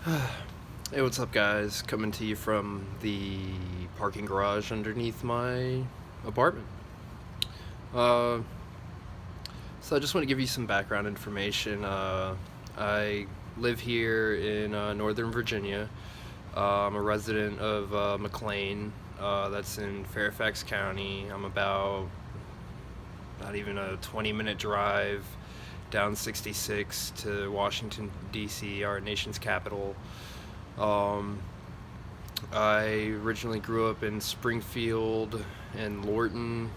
Hey, what's up, guys? Coming to you from the parking garage underneath my apartment. Uh, so I just want to give you some background information. I live here in Northern Virginia. I'm a resident of McLean. That's in Fairfax County. I'm about not even a 20-minute drive down 66 to Washington, D.C., our nation's capital. Um, I originally grew up in Springfield and Lorton.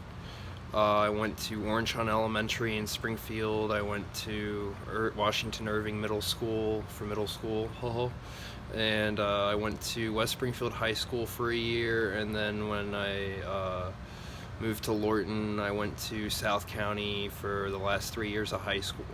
I went to Orangetown Elementary in Springfield. I went to Washington Irving Middle School for middle school. And I went to West Springfield High School for a year. And then when I moved to Lorton, I went to South County for the last 3 years of high school.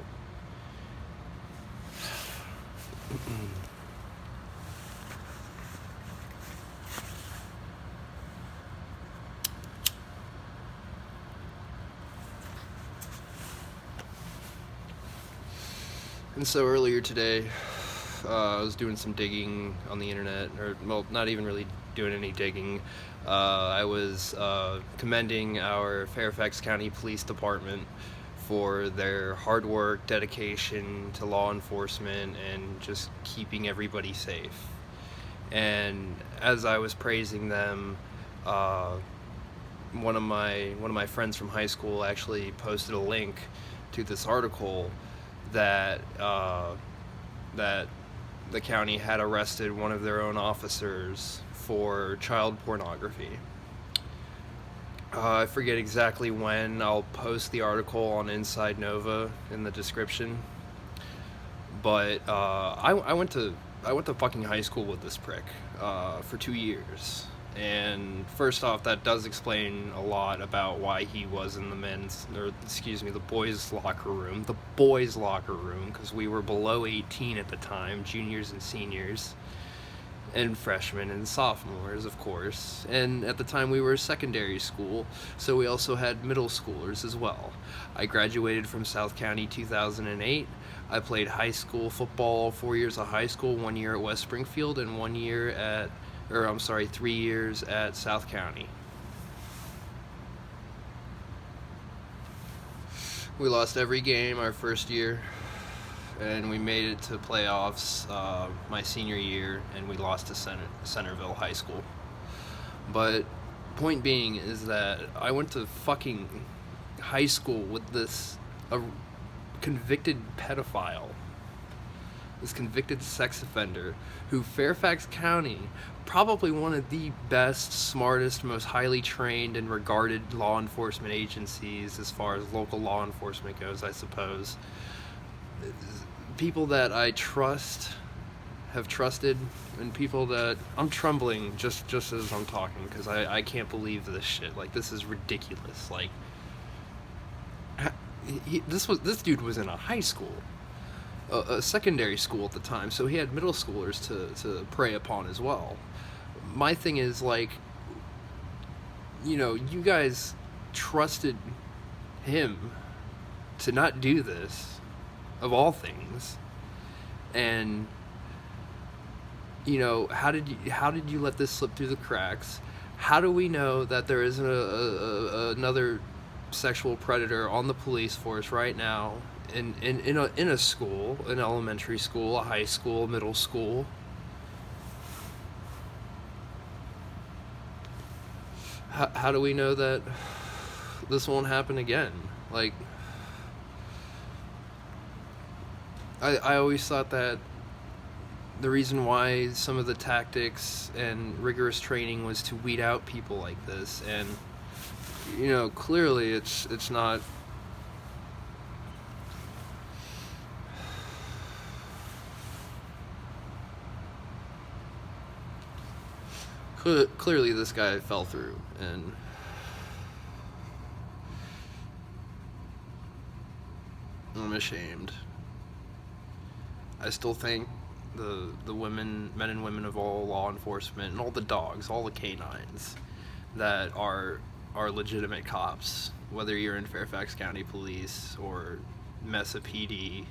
And so earlier today, I was doing some digging on the internet, or, well, not even really doing any digging. I was commending our Fairfax County Police Department for their hard work, dedication to law enforcement, and just keeping everybody safe. And as I was praising them, uh, one of my friends from high school actually posted a link to this article that that the county had arrested one of their own officers for child pornography. I forget exactly when. I'll post the article on Inside Nova in the description. But I went to fucking high school with this prick for 2 years. And first off, that does explain a lot about why he was in the boys' locker room. The boys' locker room, because we were below 18 at the time, juniors and seniors, and freshmen and sophomores, of course. And at the time, we were a secondary school, so we also had middle schoolers as well. I graduated from South County 2008. I played high school football, 4 years of high school, 1 year at West Springfield, and 3 years at South County. We lost every game our first year, and we made it to playoffs my senior year, and we lost to Centerville High School. But point being is that I went to fucking high school with a convicted pedophile, this convicted sex offender, who Fairfax County, probably one of the best, smartest, most highly trained and regarded law enforcement agencies as far as local law enforcement goes, I suppose. People that I trust, have trusted, and people that I'm trembling just as I'm talking, because I can't believe this shit. Like, this is ridiculous. Like, this dude was in a high school, a secondary school at the time, so he had middle schoolers to prey upon as well. My thing is, like, you guys trusted him to not do this, of all things, and how did you let this slip through the cracks? How do we know that there isn't another sexual predator on the police force right now in a school, an elementary school, a high school, middle school? How do we know that this won't happen again? Like, I always thought that the reason why some of the tactics and rigorous training was to weed out people like this, and clearly it's not. Clearly this guy fell through, and I'm ashamed. I still think the women, men and women of all law enforcement, and all the dogs, all the canines that are legitimate cops, whether you're in Fairfax County Police or Mesa PD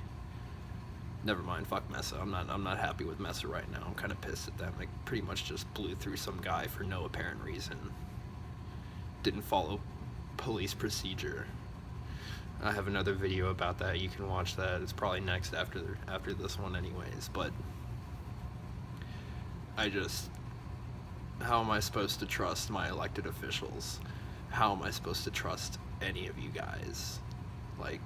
Never mind, fuck Mesa. I'm not happy with Mesa right now. I'm kind of pissed at them. Like, pretty much just blew through some guy for no apparent reason. Didn't follow police procedure. I have another video about that. You can watch that. It's probably next after this one anyways, but how am I supposed to trust my elected officials? How am I supposed to trust any of you guys? Like,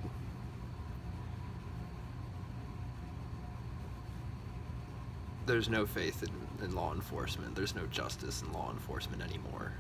there's no faith in law enforcement. There's no justice in law enforcement anymore.